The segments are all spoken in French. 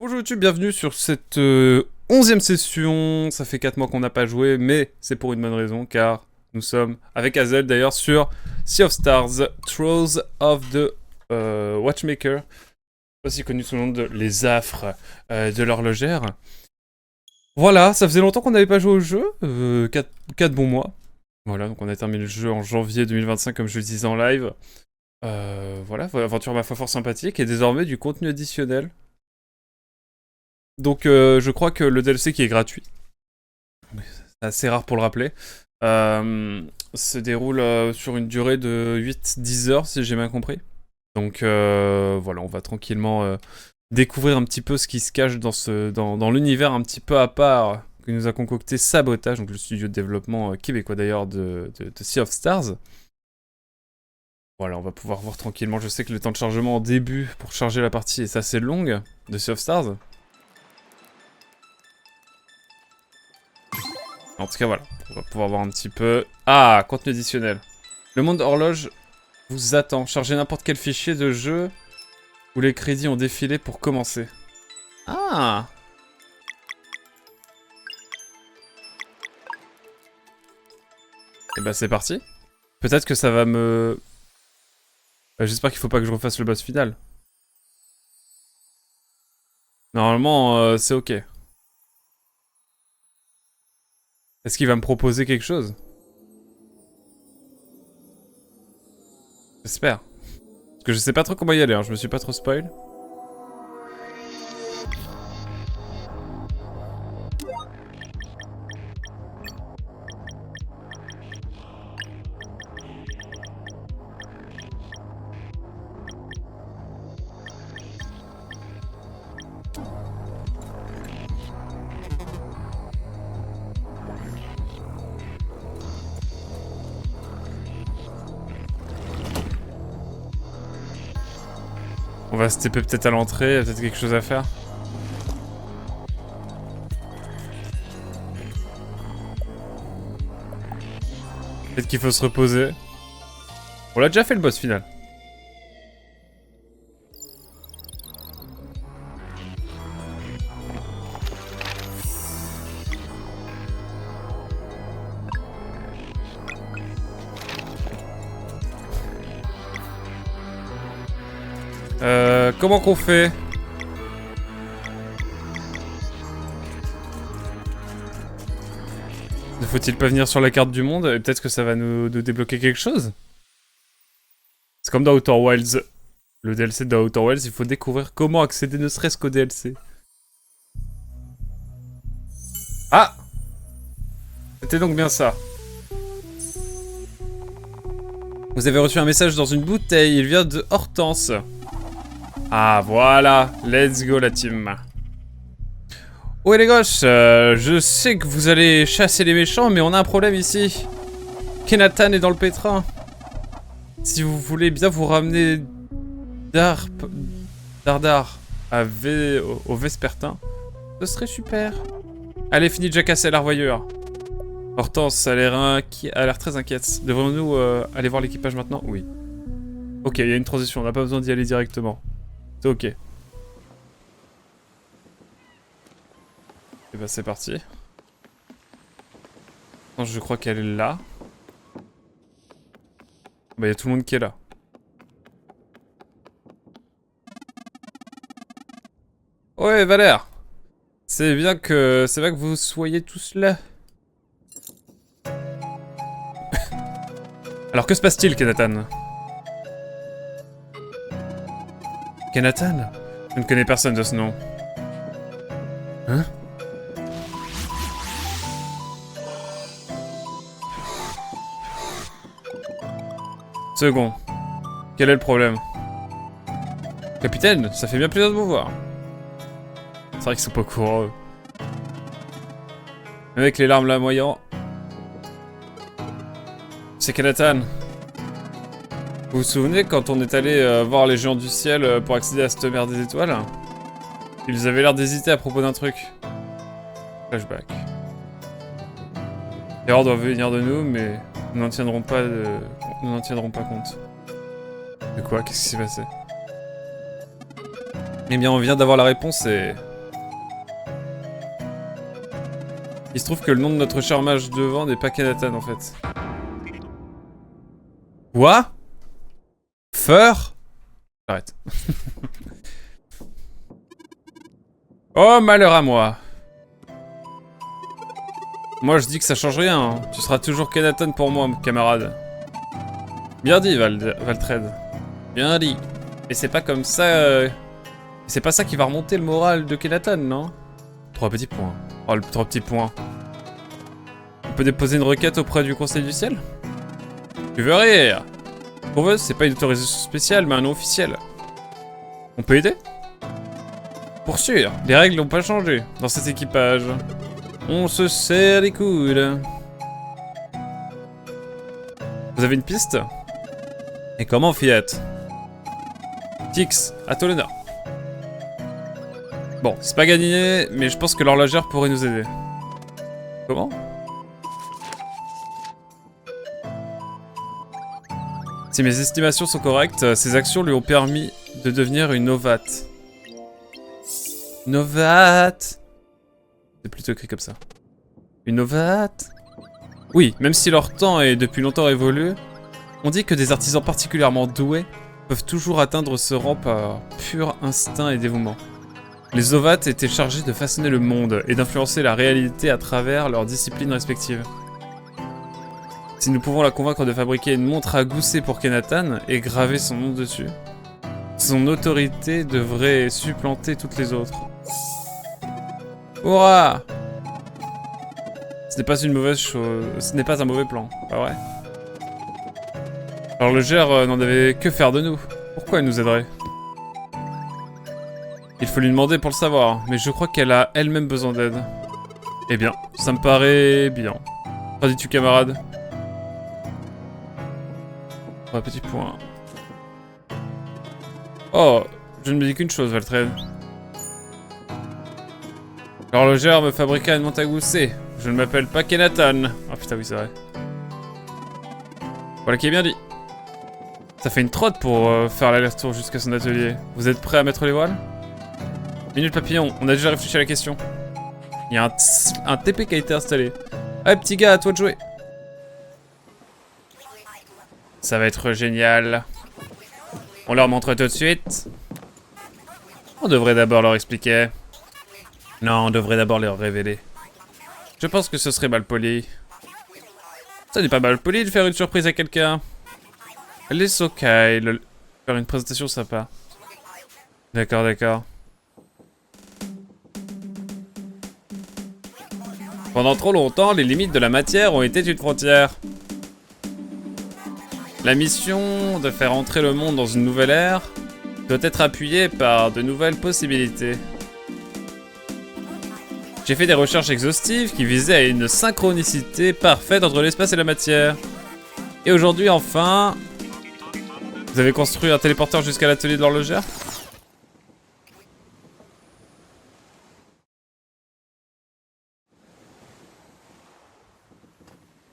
Bonjour YouTube, bienvenue sur cette 11e session. Ça fait 4 mois qu'on n'a pas joué, mais c'est pour une bonne raison, car nous sommes, avec Hazel d'ailleurs, sur Sea of Stars, Trolls of the Watchmaker, aussi connu sous le nom de Les Affres de l'Horlogère. Voilà, ça faisait longtemps qu'on n'avait pas joué au jeu, 4 bons mois. Voilà, donc on a terminé le jeu en janvier 2025, comme je le disais en live. Voilà, aventure ma foi fort sympathique, et désormais du contenu additionnel. Donc je crois que le DLC qui est gratuit, c'est assez rare pour le rappeler, se déroule sur une durée de 8-10 heures si j'ai bien compris. Donc voilà, on va tranquillement découvrir un petit peu ce qui se cache dans l'univers un petit peu à part que nous a concocté Sabotage, donc le studio de développement québécois d'ailleurs de Sea of Stars. Voilà, on va pouvoir voir tranquillement. Je sais que le temps de chargement en début pour charger la partie est assez longue de Sea of Stars. En tout cas, voilà. On va pouvoir voir un petit peu... Ah, contenu additionnel. Le monde horloge vous attend. Chargez n'importe quel fichier de jeu où les crédits ont défilé pour commencer. Ah! Et bah c'est parti. Peut-être que ça va me... J'espère qu'il faut pas que je refasse le boss final. Normalement, c'est ok. Est-ce qu'il va me proposer quelque chose? J'espère. Parce que je sais pas trop comment y aller, hein. Je me suis pas trop spoil. On va se taper peut-être à l'entrée, il y a peut-être quelque chose à faire. Peut-être qu'il faut se reposer. On l'a déjà fait le boss final. Comment qu'on fait? Ne faut-il pas venir sur la carte du monde? Et peut-être que ça va nous débloquer quelque chose? C'est comme dans Outer Wilds. Le DLC de Outer Wilds, il faut découvrir comment accéder ne serait-ce qu'au DLC. Ah! C'était donc bien ça. Vous avez reçu un message dans une bouteille, il vient de Hortense. Ah voilà, let's go la team. Ouais les gosses, je sais que vous allez chasser les méchants, mais on a un problème ici. Kenatan est dans le pétrin. Si vous voulez bien vous ramener Dardar au Vespertin, ce serait super. Allez, fini de jacasser la revoyure. Hortense a l'air très inquiète. Devons-nous aller voir l'équipage maintenant? Oui. Ok, il y a une transition, on n'a pas besoin d'y aller directement. C'est ok. Et bah c'est parti. Non, je crois qu'elle est là. Bah il y a tout le monde qui est là. Ouais Valère. C'est bien que vous soyez tous là. Alors que se passe-t-il, Kenatan? Kenatan? Je ne connais personne de ce nom. Hein? Second. Quel est le problème? Capitaine, ça fait bien plaisir de vous voir. C'est vrai qu'ils sont pas au courant, eux. Avec les larmes lamoyant. C'est Kenatan. Vous vous souvenez quand on est allé voir les géants du ciel pour accéder à cette mer des étoiles? Ils avaient l'air d'hésiter à propos d'un truc. Flashback. L'erreur doit venir de nous, mais nous n'en tiendrons pas compte. De quoi? Qu'est-ce qui s'est passé? Eh bien, on vient d'avoir la réponse et Il se trouve que le nom de notre cher mage devant n'est pas Kenatan en fait. Quoi? Feur? J'arrête. Oh, malheur à moi. Moi je dis que ça change rien, hein. Tu seras toujours Kenatan pour moi, camarade. Bien dit, Valtred. Bien dit. Et c'est pas comme ça... C'est pas ça qui va remonter le moral de Kenatan, non? 3 petits points. Oh, le 3 petits points. On peut déposer une requête auprès du Conseil du Ciel? Tu veux rire? Pour eux, c'est pas une autorisation spéciale, mais un nom officiel. On peut aider? Pour sûr, les règles n'ont pas changé dans cet équipage. On se serre les coudes. Vous avez une piste? Et comment, fillette? Tix, à toi l'honneur. Bon, c'est pas gagné, mais je pense que l'horlogère pourrait nous aider. Comment? Si mes estimations sont correctes, ces actions lui ont permis de devenir une novate. Novate. C'est plutôt écrit comme ça. Une novate. Oui, même si leur temps est depuis longtemps évolué, on dit que des artisans particulièrement doués peuvent toujours atteindre ce rang par pur instinct et dévouement. Les ovates étaient chargés de façonner le monde et d'influencer la réalité à travers leurs disciplines respectives. Si nous pouvons la convaincre de fabriquer une montre à gousset pour Kenatan et graver son nom dessus, son autorité devrait supplanter toutes les autres. Hurrah! Ce n'est pas une mauvaise chose, ce n'est pas un mauvais plan, pas vrai? Alors le gère n'en avait que faire de nous. Pourquoi elle nous aiderait? Il faut lui demander pour le savoir, mais je crois qu'elle a elle-même besoin d'aide. Eh bien, ça me paraît bien. Qu'en dis-tu, camarade? Un petit point. Oh, je ne me dis qu'une chose, Valtred. L'horlogère me fabriqua une montre à gousset. Je ne m'appelle pas Kenatan. Ah putain, oui, c'est vrai. Voilà qui est bien dit. Ça fait une trotte pour faire l'aller-retour jusqu'à son atelier. Vous êtes prêts à mettre les voiles? Minute papillon, on a déjà réfléchi à la question. Il y a un TP qui a été installé. Allez, petit gars, à toi de jouer. Ça va être génial. On leur montre tout de suite. On devrait d'abord leur expliquer. Non, on devrait d'abord leur révéler. Je pense que ce serait mal poli. Ça n'est pas mal poli de faire une surprise à quelqu'un. Laisse au Kyle faire une présentation sympa. D'accord, d'accord. Pendant trop longtemps, les limites de la matière ont été une frontière. La mission de faire entrer le monde dans une nouvelle ère doit être appuyée par de nouvelles possibilités. J'ai fait des recherches exhaustives qui visaient à une synchronicité parfaite entre l'espace et la matière. Et aujourd'hui, enfin... Vous avez construit un téléporteur jusqu'à l'atelier de l'horlogère?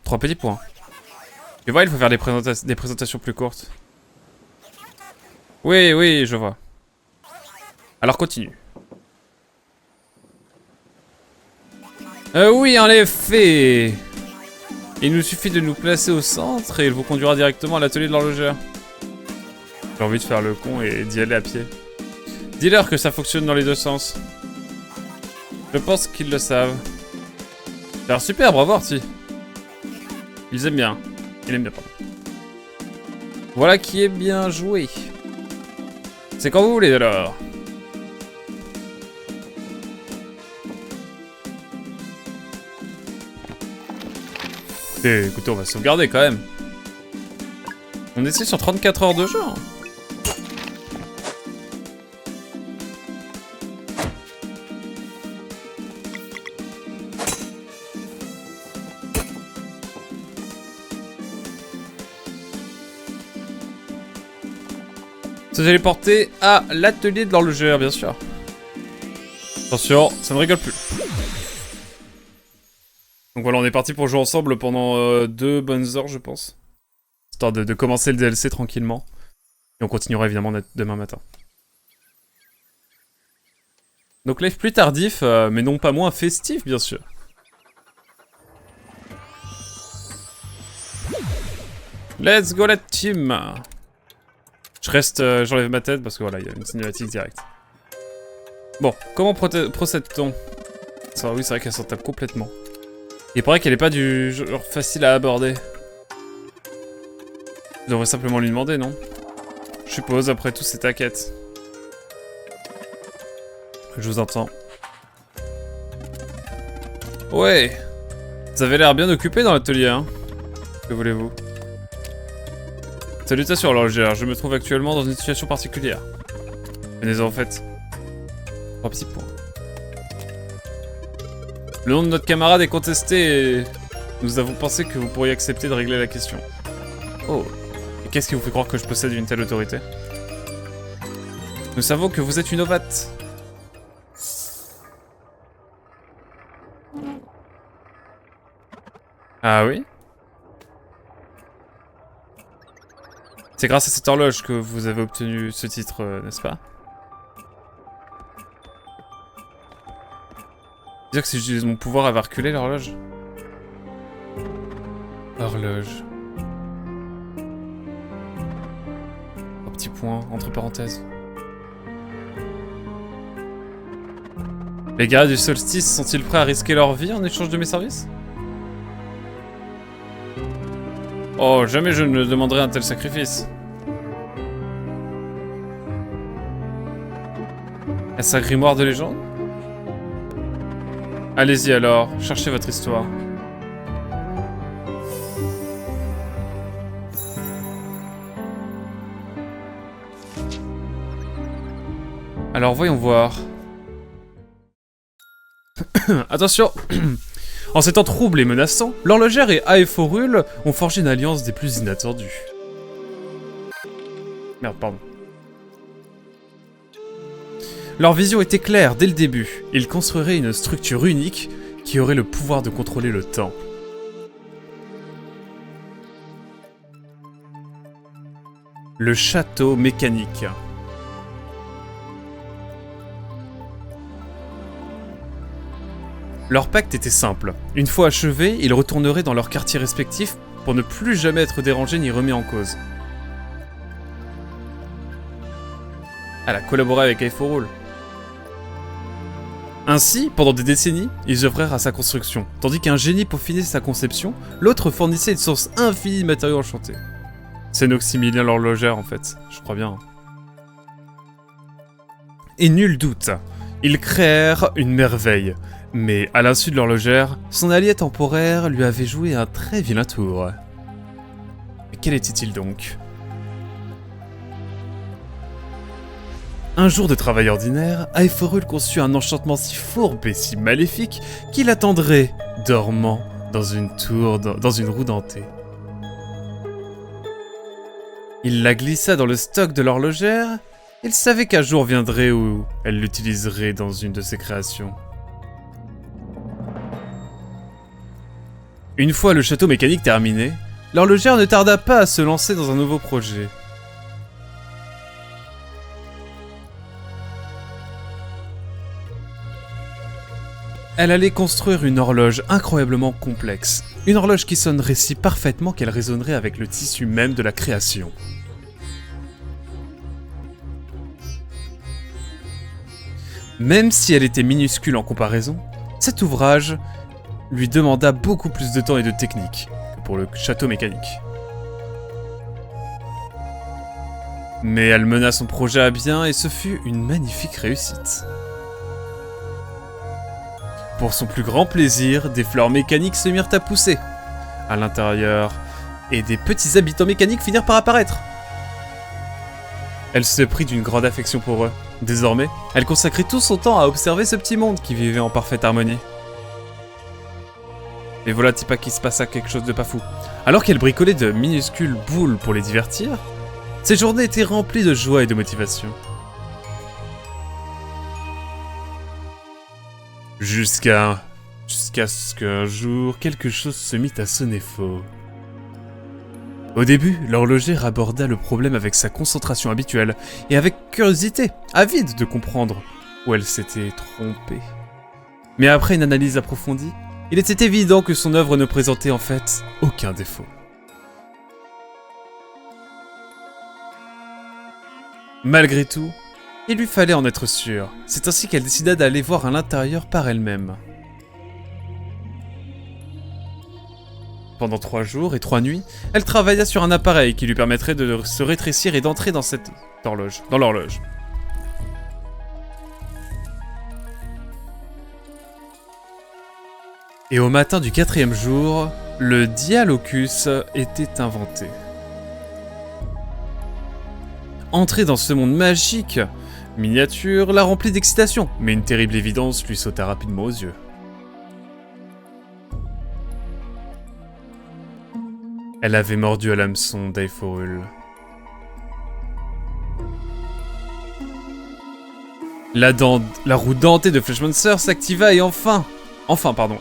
Trois petits points. Tu vois, il faut faire des présentations plus courtes. Oui, oui, je vois. Alors continue. Oui, en effet. Il nous suffit de nous placer au centre et il vous conduira directement à l'atelier de l'horlogère. J'ai envie de faire le con et d'y aller à pied. Dis-leur que ça fonctionne dans les deux sens. Je pense qu'ils le savent. Alors super, bravo Artie. Ils aiment bien. Il aime bien, pardon. Voilà qui est bien joué. C'est quand vous voulez alors. Écoutez, on va sauvegarder quand même. On est sur 34 heures de jeu. Hein. Se téléporter à l'atelier de l'horlogère, bien sûr. Attention, ça ne rigole plus. Donc voilà, on est parti pour jouer ensemble pendant 2 bonnes heures, je pense. Histoire de commencer le DLC tranquillement. Et on continuera évidemment demain matin. Donc live plus tardif, mais non pas moins festif, bien sûr. Let's go la team. Je reste, j'enlève ma tête parce que voilà, il y a une cinématique directe. Bon, comment procède-t-on? Oui, c'est vrai qu'elle s'en tape complètement. Il paraît qu'elle est pas du genre facile à aborder. Je devrais simplement lui demander, non? Je suppose, après tout, c'est ta quête. Je vous entends. Ouais. Vous avez l'air bien occupé dans l'atelier, hein? Que voulez-vous? Salutations, horlogère. Je me trouve actuellement dans une situation particulière. Venez-en, en fait. 3 petits points. Le nom de notre camarade est contesté et nous avons pensé que vous pourriez accepter de régler la question. Oh. Et qu'est-ce qui vous fait croire que je possède une telle autorité? Nous savons que vous êtes une novate. Ah oui? C'est grâce à cette horloge que vous avez obtenu ce titre, n'est-ce pas? Dire que si j'utilise mon pouvoir, elle va reculer l'horloge? Horloge. Un petit point, entre parenthèses. Les guerriers du solstice sont-ils prêts à risquer leur vie en échange de mes services? Oh, jamais je ne demanderai un tel sacrifice. Est-ce un grimoire de légende? Allez-y alors, cherchez votre histoire. Alors voyons voir. Attention. En ces temps troubles et menaçants, l'horlogère et Aeforul ont forgé une alliance des plus inattendues. Merde, pardon. Leur vision était claire dès le début. Ils construiraient une structure unique qui aurait le pouvoir de contrôler le temps. Le château mécanique. Leur pacte était simple. Une fois achevé, ils retourneraient dans leurs quartiers respectifs pour ne plus jamais être dérangés ni remis en cause. Elle a collaboré avec Aeforul. Ainsi, pendant des décennies, ils œuvrèrent à sa construction, tandis qu'un génie peaufinait sa conception, l'autre fournissait une source infinie de matériaux enchantés. C'est Noxymilien l'horlogère en fait, je crois bien. Et nul doute, ils créèrent une merveille. Mais à l'insu de l'horlogère, son allié temporaire lui avait joué un très vilain tour. Mais quel était-il donc? Un jour de travail ordinaire, Aeforul conçut un enchantement si fourbe et si maléfique qu'il attendrait, dormant, dans une tour, dans une roue dentée. Il la glissa dans le stock de l'horlogère. Il savait qu'un jour viendrait où elle l'utiliserait dans une de ses créations. Une fois le château mécanique terminé, l'horlogère ne tarda pas à se lancer dans un nouveau projet. Elle allait construire une horloge incroyablement complexe. Une horloge qui sonnerait si parfaitement qu'elle résonnerait avec le tissu même de la création. Même si elle était minuscule en comparaison, cet ouvrage lui demanda beaucoup plus de temps et de technique que pour le château mécanique. Mais elle mena son projet à bien et ce fut une magnifique réussite. Pour son plus grand plaisir, des fleurs mécaniques se mirent à pousser à l'intérieur et des petits habitants mécaniques finirent par apparaître. Elle se prit d'une grande affection pour eux. Désormais, elle consacrait tout son temps à observer ce petit monde qui vivait en parfaite harmonie. Et voilà Tipa qui se passa quelque chose de pas fou. Alors qu'elle bricolait de minuscules boules pour les divertir, ses journées étaient remplies de joie et de motivation. Jusqu'à ce qu'un jour, quelque chose se mit à sonner faux. Au début, l'horlogère aborda le problème avec sa concentration habituelle et avec curiosité, avide de comprendre où elle s'était trompée. Mais après une analyse approfondie, il était évident que son œuvre ne présentait en fait aucun défaut. Malgré tout, il lui fallait en être sûr. C'est ainsi qu'elle décida d'aller voir à l'intérieur par elle-même. Pendant 3 jours et 3 nuits, elle travailla sur un appareil qui lui permettrait de se rétrécir et d'entrer dans l'horloge. Et au matin du 4e jour, le Dialocus était inventé. Entrer dans ce monde magique, miniature, la remplit d'excitation, mais une terrible évidence lui sauta rapidement aux yeux. Elle avait mordu à l'hameçon d'Eiforul. La roue dentée de Fleshmancer s'activa et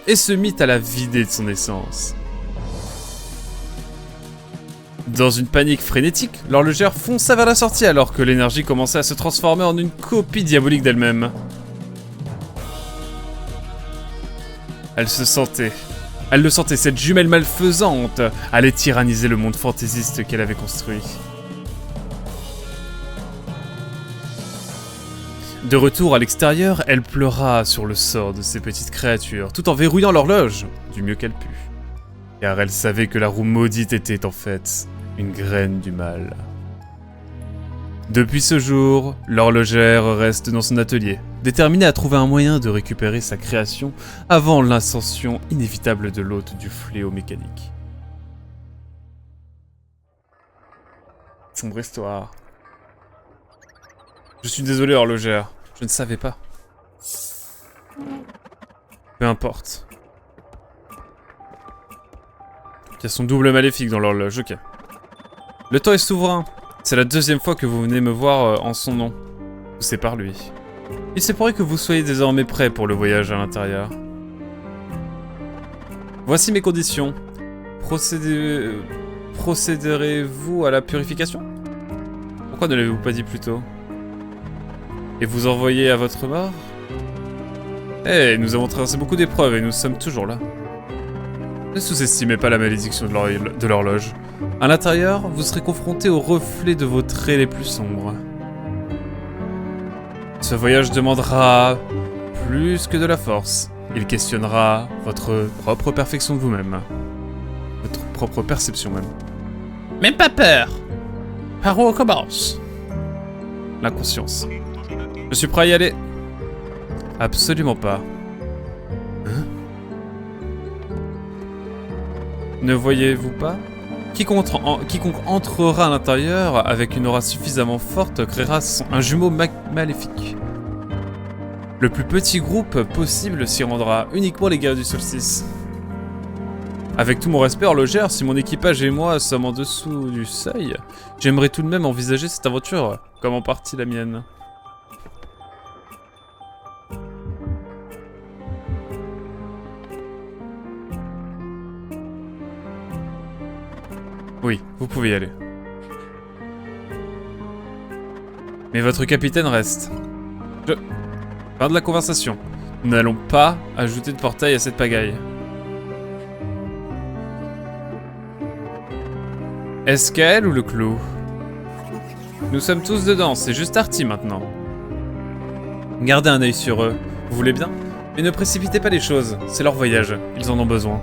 et se mit à la vider de son essence. Dans une panique frénétique, l'horlogère fonça vers la sortie alors que l'énergie commençait à se transformer en une copie diabolique d'elle-même. Elle le sentait, cette jumelle malfaisante allait tyranniser le monde fantaisiste qu'elle avait construit. De retour à l'extérieur, elle pleura sur le sort de ces petites créatures, tout en verrouillant l'horloge, du mieux qu'elle put. Car elle savait que la roue maudite était en fait une graine du mal. Depuis ce jour, l'horlogère reste dans son atelier, déterminée à trouver un moyen de récupérer sa création avant l'ascension inévitable de l'hôte du fléau mécanique. Sombre histoire. Je suis désolé, horlogère. Je ne savais pas. Peu importe. Il y a son double maléfique dans l'horloge, ok. Le temps est souverain. C'est la 2e fois que vous venez me voir en son nom. Poussé par lui. Il se pourrait que vous soyez désormais prêt pour le voyage à l'intérieur. Voici mes conditions. Procéderez-vous à la purification? Pourquoi ne l'avez-vous pas dit plus tôt? Et vous envoyez à votre mort? Eh, nous avons traversé beaucoup d'épreuves et nous sommes toujours là. Ne sous-estimez pas la malédiction de l'horloge. À l'intérieur, vous serez confronté aux reflets de vos traits les plus sombres. Ce voyage demandera plus que de la force. Il questionnera votre propre perfection de vous-même. Votre propre perception même. Même pas peur! Par où on commence? L'inconscience. Je suis prêt à y aller. Absolument pas. Hein? Ne voyez-vous pas? Quiconque entrera à l'intérieur avec une aura suffisamment forte créera un jumeau maléfique. Le plus petit groupe possible s'y rendra, uniquement les guerriers du solstice. Avec tout mon respect, horlogère, si mon équipage et moi sommes en dessous du seuil, j'aimerais tout de même envisager cette aventure, comme en partie la mienne. Oui, vous pouvez y aller. Mais votre capitaine reste. Fin de la conversation. Nous n'allons pas ajouter de portail à cette pagaille. Est-ce qu'elle ou le clou? Nous sommes tous dedans, c'est juste Artie maintenant. Gardez un œil sur eux, vous voulez bien? Mais ne précipitez pas les choses, c'est leur voyage, ils en ont besoin.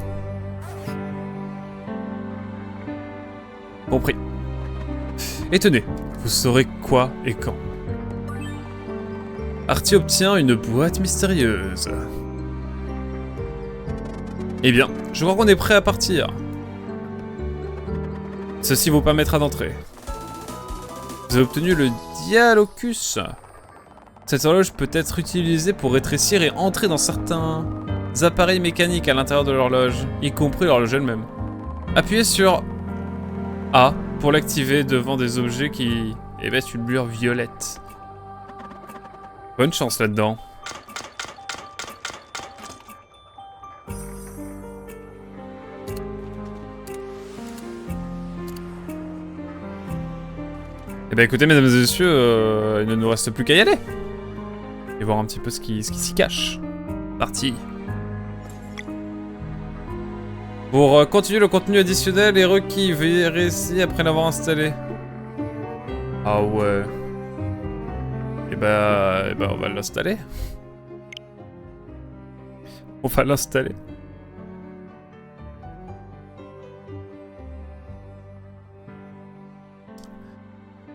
Compris. Et tenez, vous saurez quoi et quand. Artie obtient une boîte mystérieuse. Eh bien, je crois qu'on est prêt à partir. Ceci vous permettra d'entrer. Vous avez obtenu le Dialocus. Cette horloge peut être utilisée pour rétrécir et entrer dans certains appareils mécaniques à l'intérieur de l'horloge, y compris l'horloge elle-même. Appuyez sur A pour l'activer devant des objets qui émettent une lueur violette. Bonne chance là-dedans. Eh ben écoutez mesdames et messieurs, il ne nous reste plus qu'à y aller. Et voir un petit peu ce qui s'y cache. Parti. Pour continuer le contenu additionnel est requis, veuillez ici après l'avoir installé. Ah ouais. on va l'installer. On va l'installer.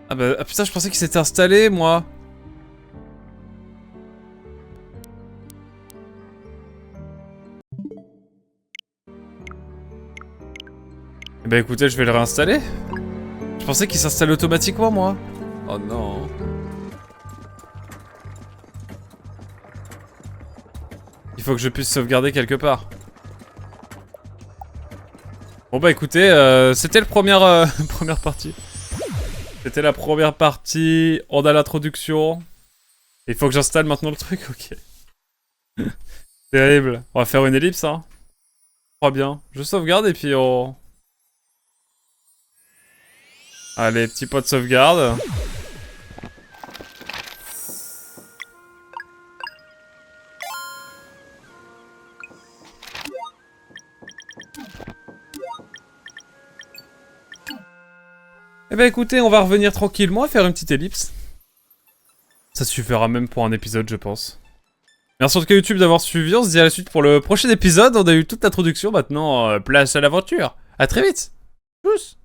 Ah putain, je pensais qu'il s'était installé, moi. Eh bah écoutez, je vais le réinstaller. Je pensais qu'il s'installe automatiquement, moi. Oh non. Il faut que je puisse sauvegarder quelque part. Bon bah écoutez, c'était la première, première partie. C'était la première partie, on a l'introduction. Il faut que j'installe maintenant le truc, ok. Terrible. On va faire une ellipse, hein. Je crois bien. Je sauvegarde et puis on... Allez, petit pot de sauvegarde. Eh ben écoutez, on va revenir tranquillement et faire une petite ellipse. Ça suffira même pour un épisode, je pense. Merci en tout cas YouTube d'avoir suivi, on se dit à la suite pour le prochain épisode. On a eu toute l'introduction, maintenant place à l'aventure. À très vite. Tchuss.